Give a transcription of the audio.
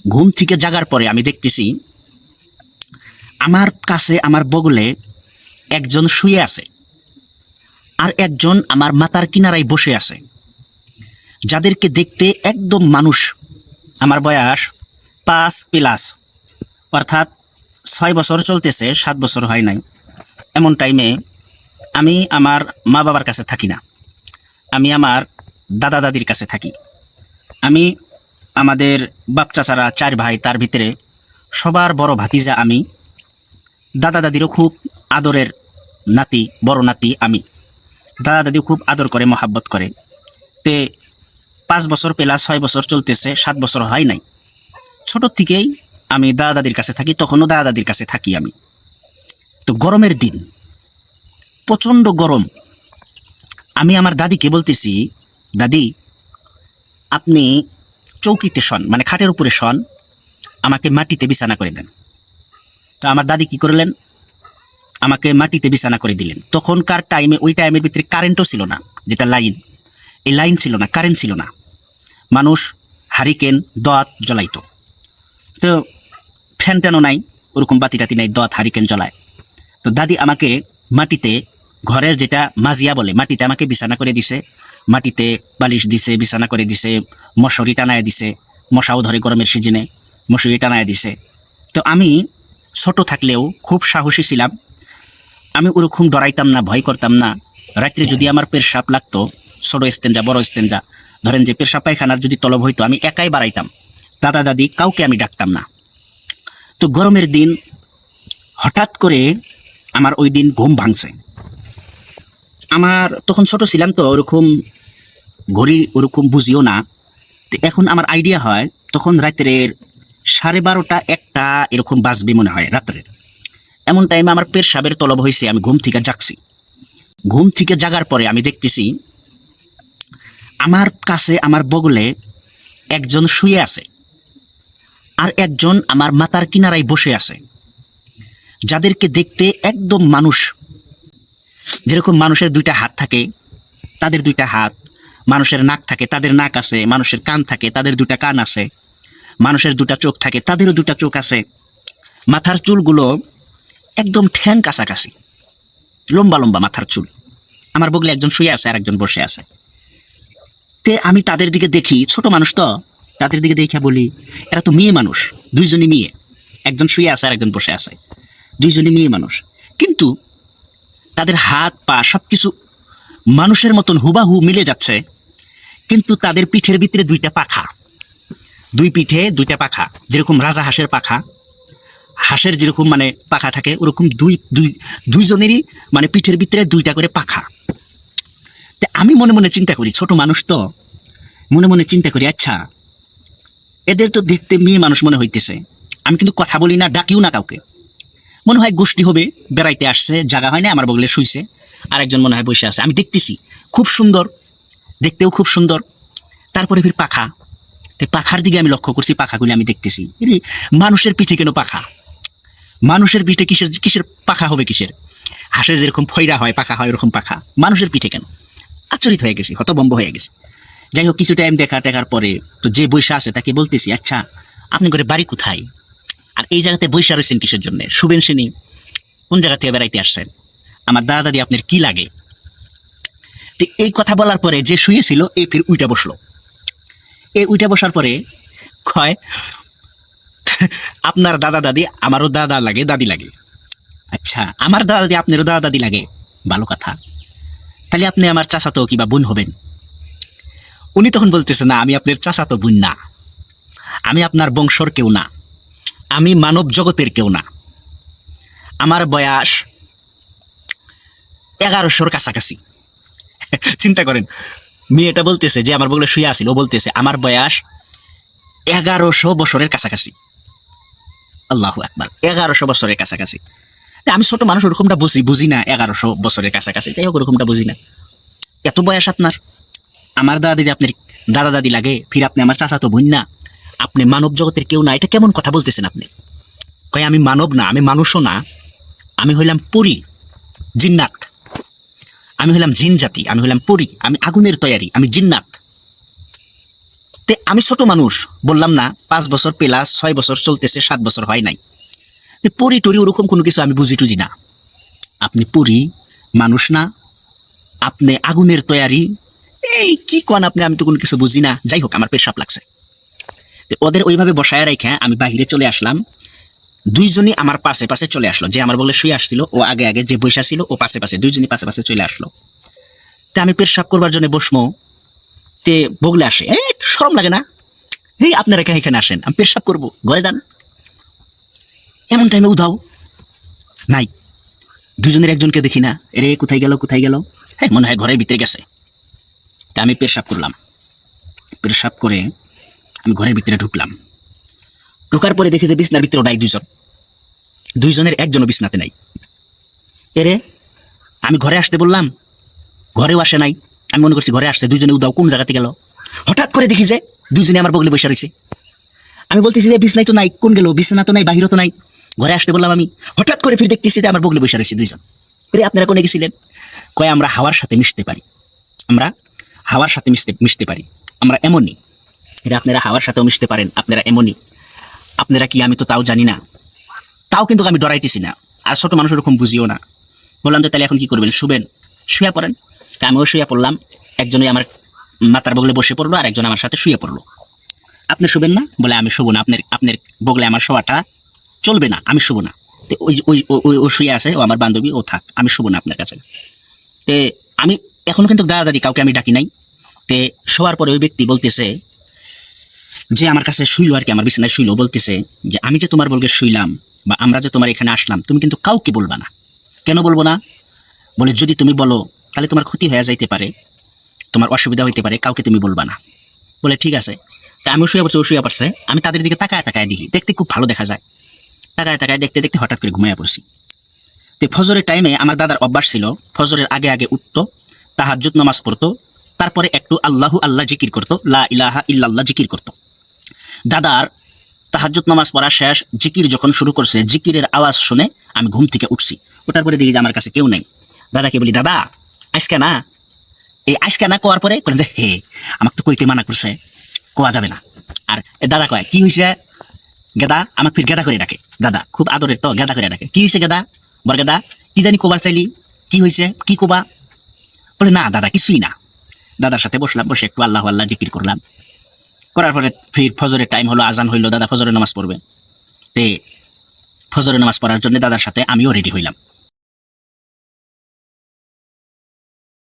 ঘুম থেকে জাগার পরে আমি দেখতেছি আমার কাছে আমার বগলে একজন শুয়ে আছে, আর একজন আমার মাথার কিনারায় বসে আছে, যাদেরকে দেখতে একদম মানুষ। আমার বয়স 5+, অর্থাৎ 6 বছর চলতেছে, 7 বছর হয় নাই। এমন টাইমে আমি আমার মা বাবার কাছে থাকি না, আমি আমার দাদা দাদির কাছে থাকি। আমি আমাদের বাপ চাচারা 4 ভাই, তার ভিতরে সবার বড় ভাতিজা আমি। দাদা দাদিরও খুব আদরের নাতি, বড় নাতি আমি। দাদা দাদিও খুব আদর করে, মহাব্বত করে। তে 5 বছর প্লাস 6 বছর চলতেছে, 7 বছর হয় নাই। ছোট থেকেই আমি দাদা দাদির কাছে থাকি, তখনও দাদা দাদির কাছে থাকি আমি। তো গরমের দিন, প্রচণ্ড গরম। আমি আমার দাদিকে বলতেছি, দাদি আপনি চৌকিতে শন, মানে খাটের উপরে শন, আমাকে মাটিতে বিছানা করে দেন। তো আমার দাদি কি করলেন, আমাকে মাটিতে বিছানা করে দিলেন। তখনকার টাইমে, ওই টাইমের ভিতরে কারেন্টও ছিল না, যেটা লাইন, এই লাইন ছিল না, কারেন্ট ছিল না। মানুষ হারিকেন, দোয়াত জ্বলাইতো। তো ফ্যান ট্যানও নাই, ওরকম বাতি টাতি নাই, দোয়াত হারিকেন জ্বলায়। তো দাদি আমাকে মাটিতে, ঘরের যেটা মাজিয়া বলে, মাটিতে আমাকে বিছানা করে দিছে। মাটিতে বালিশ দিছে, বিছানা করে দিছে, মশারি টানায় দিছে। মশাও ধরে গরমের সিজনে, মশারি টানায় দিছে। তো আমি ছোট থাকলেও খুব সাহসী ছিলাম। আমি ওরকম ডরাইতাম না, ভয় করতাম না। রাত্রে যদি আমার পেশাব লাগতো, ছোট স্তেঞ্জা, বড় স্তেঞ্জা, ধরেন যে পেশাব পায়খানার যদি তলব হইতো, আমি একাই বাড়াইতাম। দাদা দাদি কাউকে আমি ডাকতাম না। তো গরমের দিন হঠাৎ করে আমার ওই দিন ঘুম ভাঙছে। আমার তখন ছোট ছিলাম, তো ওরকম ঘড়ি ওরকম বুঝিও না। তো এখন আমার আইডিয়া হয়, তখন রাত্রের 12:30, 1টা এরকম বাজবে মনে হয় রাত্রের। এমন টাইমে আমার পেশাবের তলব হয়েছে, আমি ঘুম থেকে জাগছি। ঘুম থেকে জাগার পরে আমি দেখতেছি আমার কাছে আমার বগলে একজন শুয়ে আছে, আর একজন আমার মাথার কিনারায় বসে আছে, যাদেরকে দেখতে একদম মানুষ। যেরকম মানুষের 2টা হাত থাকে, তাদের 2টা হাত, মানুষের নাক থাকে, তাদের নাক আছে, মানুষের কান থাকে, তাদের 2টা কান আছে, মানুষের 2টা চোখ থাকে, তাদেরও 2টা চোখ আছে। মাথার চুলগুলো একদম ঠ্যাং কাছাকাছি, লম্বা লম্বা মাথার চুল। আমার বগলে একজন শুয়ে আছে, আর একজন বসে আছে। তে আমি তাদের দিকে দেখি, ছোট মানুষ তো, তাদের দিকে দেখে বলি, এরা তো মেয়ে মানুষ, 2জনই মেয়ে। একজন শুয়ে আছে, আর একজন বসে আছে, 2জনই মেয়ে মানুষ। কিন্তু তাদের হাত পা সবকিছু মানুষের মতন হুবাহু মিলে যাচ্ছে, কিন্তু তাদের পিঠের ভিতরে 2টা পাখা, 2 পিঠে 2টা পাখা। যেরকম রাজা হাঁসের পাখা, হাঁসের যেরকম মানে পাখা থাকে, ওরকম দুইজনেরই মানে পিঠের ভিতরে 2টা করে পাখা। আমি মনে মনে চিন্তা করি, ছোট মানুষ তো, মনে মনে চিন্তা করি, আচ্ছা এদের তো দেখতে মেয়ে মানুষ মনে হইতেছে। আমি কিন্তু কথা বলি না, ডাকিও না কাউকে। মনে হয় গোষ্ঠী হবে, বেড়াইতে আসছে, জায়গা হয় না, আমার বগলে শুইছে, আর একজন মনে হয় বসে আছে। আমি দেখতেছি খুব সুন্দর, দেখতেও খুব সুন্দর। তারপরে ফির পাখা, পাখার দিকে আমি লক্ষ্য করছি, পাখাগুলি আমি দেখতেছি, মানুষের পিঠে কেন পাখা? মানুষের পিঠে কিসের কিসের পাখা হবে? কিসের? হাঁসের যেরকম ফয়রা হয়, পাখা হয়, ওরকম পাখা মানুষের পিঠে কেন? আচরিত হয়ে গেছি, হতভম্ব হয়ে গেছি। যাই হোক, কিছু টাইম দেখার পরে তো যে বৈশা আছে তাকে বলতেছি, আচ্ছা আপনি করে বাড়ি কোথায়, আর এই জায়গাতে বৈশা রয়েছেন কিসের জন্য? শুভেন সেনী কোন জায়গা থেকে বেড়াইতে আসছেন? আমার দাদা দাদি আপনার কি লাগে? তো এই কথা বলার পরে যে শুয়েছিল, এ ফির উইটা বসলো। এ উইটা বসার পরে কয়, আপনার দাদা দাদি আমারও দাদা লাগে, দাদি লাগে। আচ্ছা, আমার দাদা দাদি আপনারও দাদা দাদি লাগে, ভালো কথা। তাহলে আপনি আমার চাচাতো কিবা বোন হবেন। উনি তখন বলতেছে, না আমি আপনার চাচাতো বোন না, আমি আপনার বংশর কেউ না, আমি মানব জগতের কেউ না। আমার বয়স 1100-র কাছাকাছি। চিন্তা করেন, মেয়েটা বলতেছে, যে আমার বগলে শুয়ে আছিল, ও বলতেছে আমার বয়স 1100 বছরের কাছাকাছি। আল্লাহু আকবার, 1100 বছরের কাছাকাছি। আমি ছোট মানুষ, ওরকমটা বুঝি না, 1100 বছরের কাছাকাছি, যাই হোক ওরকমটা বুঝি না। এত বয়স আপনার, আমার দাদা দিদি আপনার দাদা দাদি লাগে, ফির আপনি আমার চাচাতো বোন না, আপনি মানব জগতের কেউ না, এটা কেমন কথা বলতেছেন আপনি? কয় আমি মানব না, আমি মানুষও না, আমি হইলাম পরী, জিন্নাত। আমি হইলাম জিন জাতি, আমি হইলাম পরী, আমি আগুনের তৈয়ারি, আমি জিন্নাত। তে আমি ছোট মানুষ, বললাম না 5 বছর প্লাস 6 বছর চলতেছে, 7 বছর হয় নাই। পরি টরি ওরকম কোনো কিছু আমি বুঝি টুজি না। আপনি পরি মানুষ না, আপনি আগুনের তৈয়ারি, এই কি কন আপনি, আমি তো কোনো কিছু বুঝি না। যাই হোক, আমার পেশাব লাগছে। ওদের ওইভাবে বসায় রেখে আমি বাহিরে চলে আসলাম। দুইজনই আমার পাশে পাশে চলে আসলো। যে আমার বলে শুয়ে আসছিল ও আগে আগে, যে বৈশা ছিল ও পাশে পাশে, দুইজনই পাশে পাশে চলে আসলো। তা আমি পেশাব করবার জন্য বসমো, তে বগলে আসে, শরম লাগে না? এই আপনারা এখানে আসেন, আমি পেশাব করবো, ঘরে যান। এমন টাইমে উধাও নাই, দুজনের একজনকে দেখি না। এরে কোথায় গেল কোথায় গেল, হ্যাঁ মনে হয় ঘরের ভিতরে গেছে। তা আমি পেশাব করলাম, পেশাব করে আমি ঘরের ভিতরে ঢুকলাম। ঢোকার পরে দেখি যে বিছনার ভিতরে নাই দুইজনের একজনও বিছনাতে নাই। এরে আমি ঘরে আসতে বললাম, ঘরেও আসে নাই। আমি মনে করছি ঘরে আসছে, দুইজনে উদাও কোন জায়গাতে গেল। হঠাৎ করে দেখি যে দুইজনে আমার বগলে বসে রয়েছে। আমি বলতেছি যে বিছনাই তো নাই, কোন গেল? বিছনা তো নাই, বাহিরও তো নাই। ঘরে আসতে বললাম আমি, হঠাৎ করে ফিরে দেখতেছি যে আমার বগলে বসে রয়েছে দুইজন। এরে আপনারা কোনে গেছিলেন? কয় আমরা হাওয়ার সাথে মিশতে পারি, আমরা হাওয়ার সাথে মিশতে পারি, আমরা এমনই। এরা আপনারা হাওয়ার সাথেও মিশতে পারেন, আপনারা এমনই। আপনারা কি? আমি তো তাও জানি না। তাও কিন্তু আমি ডরাইতেছি না, আর ছোট মানুষ এরকম বুঝিও না। বললাম যে তাহলে এখন কি করবেন? শুবেন? শুয়ে পড়েন। তা আমিও শুয়ে পড়লাম। একজনই আমার মাথার বগলে বসে পড়লো, আর একজন আমার সাথে শুয়ে পড়লো। আপনি শুবেন না? বলে আমি শুবো না, আপনার বগলে আমার শোয়াটা চলবে না, আমি শুবো না। তো ও শুয়ে আছে, ও আমার বান্ধবী, ও থাক, আমি শুবো না আপনার কাছে। তে আমি এখনো কিন্তু দাদা কাউকে আমি ডাকি নাই। তে শোয়ার পরে ওই ব্যক্তি বলতেছে, যে আমার কাছে শুইলো আর কি, আমার বিছানায় শুইলো, বলতেছে যে আমি যে তোমার বলগে শুইলাম বা আমরা যে তোমার এখানে আসলাম, তুমি কিন্তু কাউকে বলবা না। কেন বলবো না? বলে যদি তুমি বলো তাহলে তোমার ক্ষতি হয়ে যাইতে পারে, তোমার অসুবিধা হইতে পারে, কাউকে তুমি বলবা না। বলে ঠিক আছে। তা আমি শুয়ে পড়ছি, ও শুয়ে পড়ছে। আমি তাদের দিকে তাকায় তাকায় দেখি, দেখতে খুব ভালো দেখা যায়। তাকায় তাকায় দেখতে দেখতে হঠাৎ করে ঘুমিয়ে পড়ছি। তো ফজরের টাইমে আমার দাদার অভ্যাস ছিল, ফজরের আগে আগে উঠতো, তাহাজ্জুদ নামাজ পড়তো, তারপরে একটু আল্লাহু আল্লাহ জিকির করতো, লা ইলাহা ইল্লাল্লাহ জিকির করতো। দাদার তাহাজ্জুদ নামাজ পড়া শেষ, জিকির যখন শুরু করছে, জিকিরের আওয়াজ শুনে আমি ঘুম থেকে উঠছি। ওঠার পরে দেখি যে আমার কাছে কেউ নেই। দাদাকে বলি, দাদা আজকে না, এই আজকে না কোয়ার পরে বলেন যে হে, আমাকে তো কইতে মানা করছে, কোয়া যাবে না। আর দাদা কয় কি হয়েছে? গেদা আমাকে ফির গেদা করে ডাকে। দাদা খুব আদরের তো, গেদা করে ডাকে। কি হয়েছে গেদা? বর গেদা কি জানি কোবার চাইলি, কি হয়েছে, কি কোবা? বলে না দাদা কিছুই না। দাদার সাথে বসলাম, বসে একটু আল্লাহ আল্লাহ জিকির করলাম। করার পরে ফির ফজরের টাইম হলো, আজান হইলো, দাদা ফজরের নামাজ পড়বে। তে ফজরের নামাজ পড়ার জন্য দাদার সাথে আমিও রেডি হইলাম।